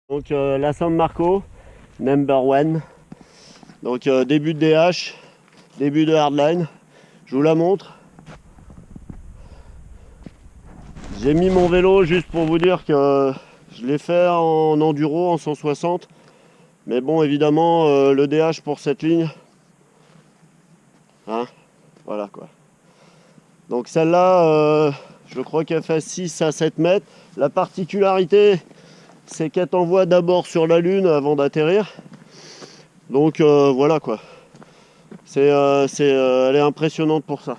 Donc la San Marco, number one. Donc début de DH, début de hardline. Je vous la montre. J'ai mis mon vélo juste pour vous dire que je l'ai fait en enduro, en 160. Mais bon, évidemment, le DH pour cette ligne. Hein, voilà quoi. Donc celle-là, je crois qu'elle fait 6 à 7 mètres. La particularité, c'est qu'elle t'envoie d'abord sur la Lune avant d'atterrir. Donc voilà quoi. Elle est impressionnante pour ça.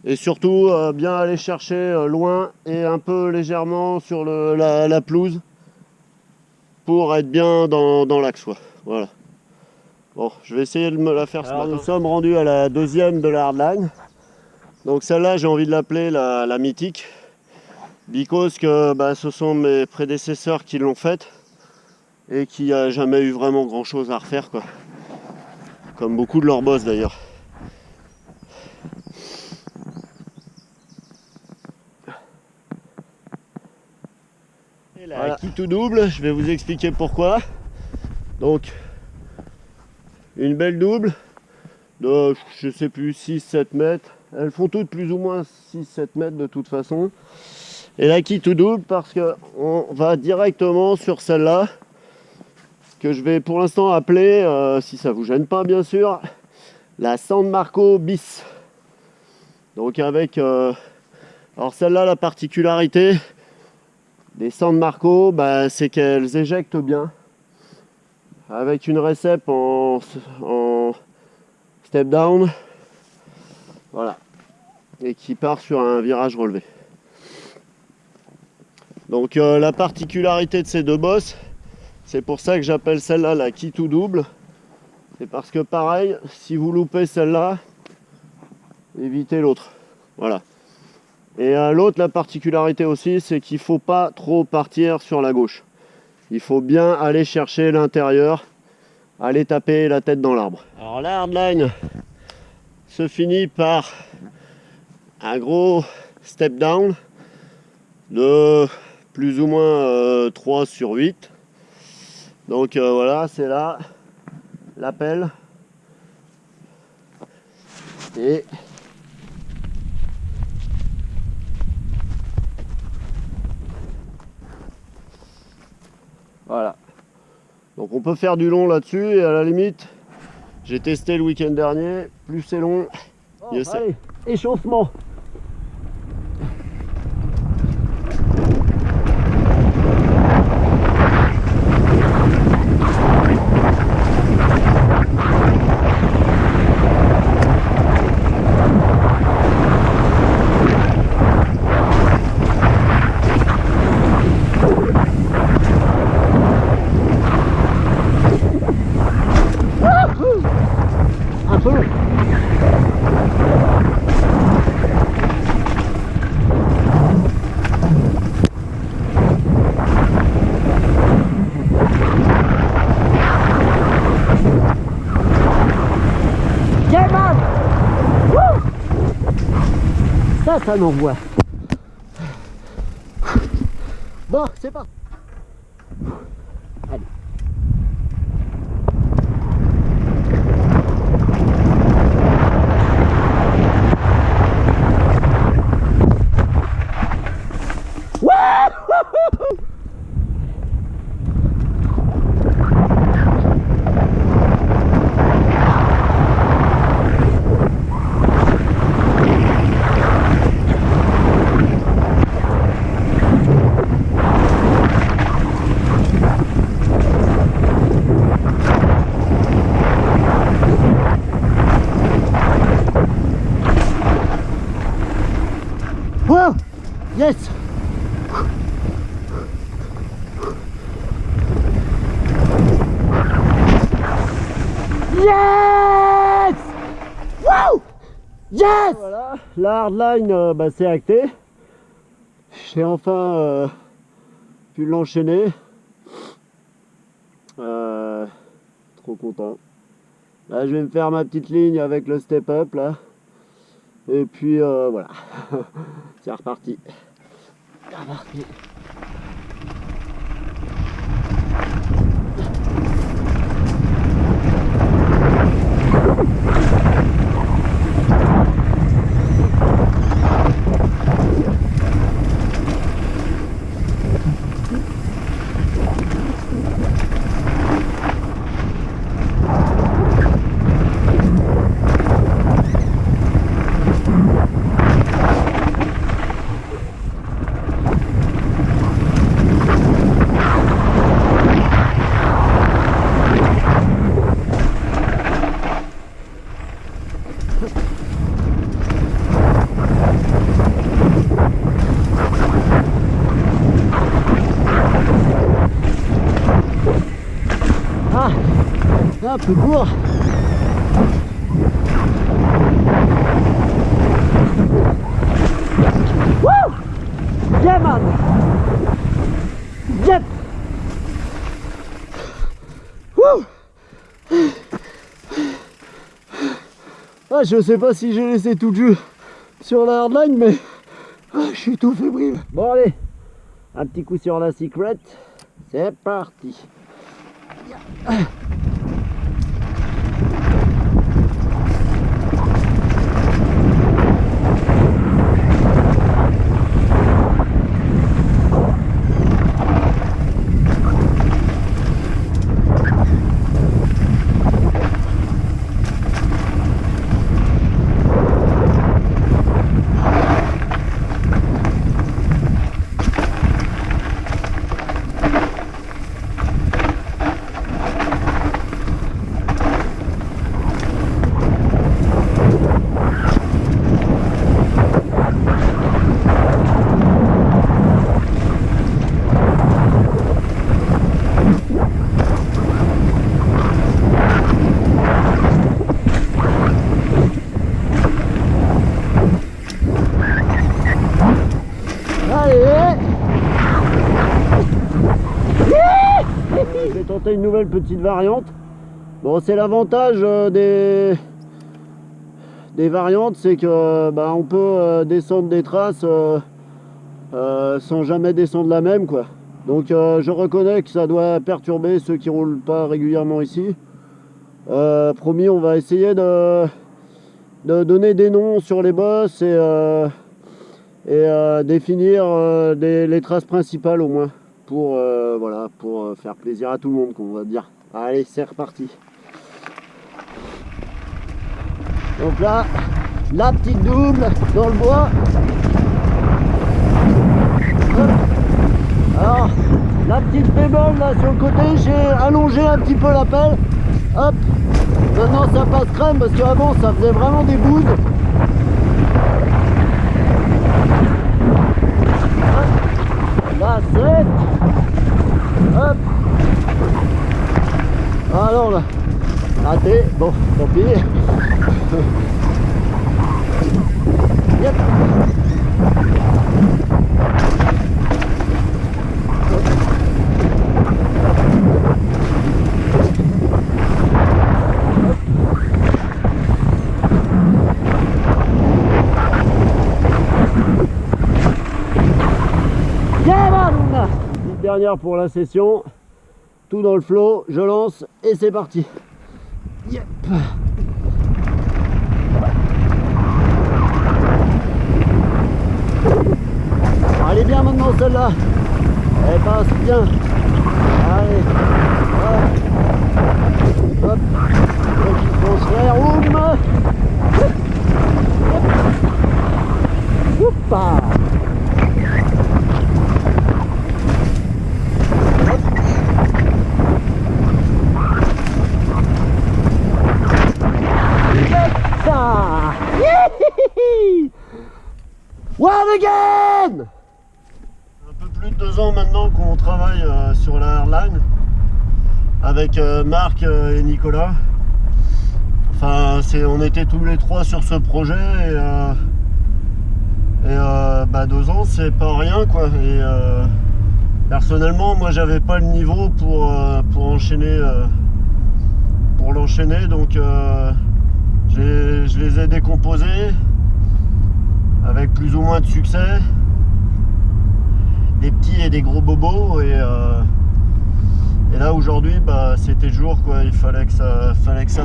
Et surtout, bien aller chercher loin et un peu légèrement sur la pelouse pour être bien dans l'axe. Voilà. Bon, je vais essayer de me la faire ce matin. Nous sommes rendus à la deuxième de la hardline. Donc celle-là, j'ai envie de l'appeler la mythique. Because que ce sont mes prédécesseurs qui l'ont faite et qui n'a jamais eu vraiment grand chose à refaire quoi. Comme beaucoup de leurs boss d'ailleurs. Et la voilà. Key to double, je vais vous expliquer pourquoi. Donc une belle double de je sais plus 6-7 mètres. Elles font toutes plus ou moins 6-7 mètres de toute façon. Et la key to double parce que on va directement sur celle-là que je vais pour l'instant appeler, si ça vous gêne pas bien sûr, la San Marco bis. Donc avec alors celle-là, la particularité des San Marco, c'est qu'elles éjectent bien avec une récep en step down, voilà, et qui part sur un virage relevé. Donc la particularité de ces deux bosses, c'est pour ça que j'appelle celle-là la key to double. C'est parce que pareil, si vous loupez celle-là, évitez l'autre. Voilà. Et l'autre, la particularité aussi, c'est qu'il ne faut pas trop partir sur la gauche. Il faut bien aller chercher l'intérieur, aller taper la tête dans l'arbre. Alors la hardline se finit par un gros step down de plus ou moins 3 sur 8. Donc voilà, c'est là l'appel. Et voilà. Donc on peut faire du long là-dessus et à la limite, j'ai testé le week-end dernier, plus c'est long, mieux c'est. Allez, échauffement. Ça n'envoie. Bon, c'est parti. Allez. Wow! Yes! Yes! Wow! Yes! Voilà, la hardline c'est acté. J'ai enfin pu l'enchaîner. Trop content. Là je vais me faire ma petite ligne avec le step up là. Et puis voilà, c'est reparti. C'est reparti. Ah, un peu court. Wouh! Yeah man! Yep! Wouh! Ah, je sais pas si j'ai laissé tout le jus sur la hardline, mais je suis tout fébrile. Bon allez, un petit coup sur la secret. C'est parti. Je vais tenter une nouvelle petite variante. Bon, c'est l'avantage des variantes, c'est que on peut descendre des traces sans jamais descendre la même, quoi. Donc je reconnais que ça doit perturber ceux qui roulent pas régulièrement ici. Promis, on va essayer de donner des noms sur les bosses et définir les traces principales au moins pour voilà, pour faire plaisir à tout le monde, qu'on va dire. Allez, c'est reparti. Donc là, la petite double dans le bois. Hop. Alors, la petite pébole là sur le côté, j'ai allongé un petit peu la pelle. Hop. Maintenant ça passe crème parce qu'avant ça faisait vraiment des bouses. Là, c'est. Hop. Alors là, raté. Bon, tant pis. Yep. Petite dernière pour la session. Tout dans le flot, je lance et c'est parti. Yep. Elle est bien maintenant celle-là. Elle passe bien. Allez. Hop. Hop. On se fait room. Oupa. One again! Un peu plus de 2 ans maintenant qu'on travaille sur la hardline avec Marc et Nicolas. Enfin, on était tous les 3 sur ce projet et 2 ans c'est pas rien, quoi. Et personnellement, moi j'avais pas le niveau pour enchaîner, pour l'enchaîner, donc je les ai décomposés avec plus ou moins de succès, des petits et des gros bobos, et là aujourd'hui c'était jour, quoi. Il fallait que ça passe.